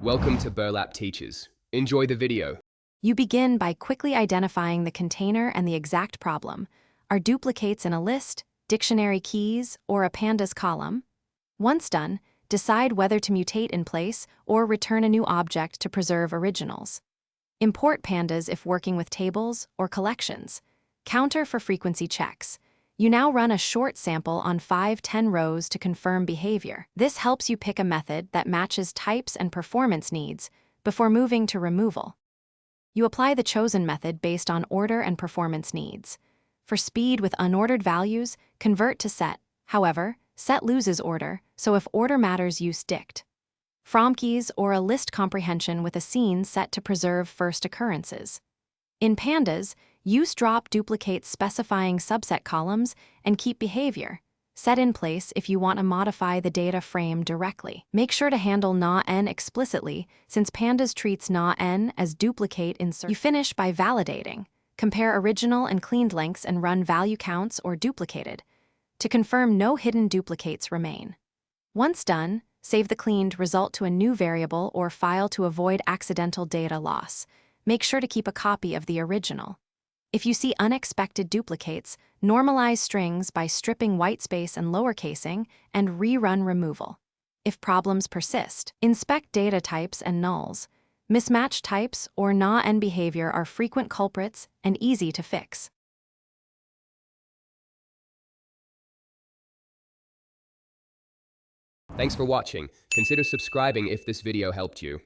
Welcome to Burlap Teachers. Enjoy the video. You begin by quickly identifying the container and the exact problem. Are duplicates in a list, dictionary keys, or a pandas column? Once done, decide whether to mutate in place or return a new object to preserve originals. Import pandas if working with tables or collections. Counter for frequency checks. You now run a short sample on 5-10 rows to confirm behavior. This helps you pick a method that matches types and performance needs before moving to removal. You apply the chosen method based on order and performance needs. For speed with unordered values, convert to set. However, set loses order, so if order matters, use dict. From keys or a list comprehension with a scene set to preserve first occurrences. In pandas, use drop duplicates specifying subset columns and keep behavior. Set in place if you want to modify the data frame directly. Make sure to handle na_n explicitly, since pandas treats na_n as duplicate insert. You finish by validating. Compare original and cleaned links and run value counts or duplicated to confirm no hidden duplicates remain. Once done, save the cleaned result to a new variable or file to avoid accidental data loss. Make sure to keep a copy of the original. If you see unexpected duplicates, normalize strings by stripping whitespace and lowercasing and rerun removal. If problems persist, inspect data types and nulls. Mismatched types or na_n behavior are frequent culprits and easy to fix. Thanks for watching. Consider subscribing if this video helped you.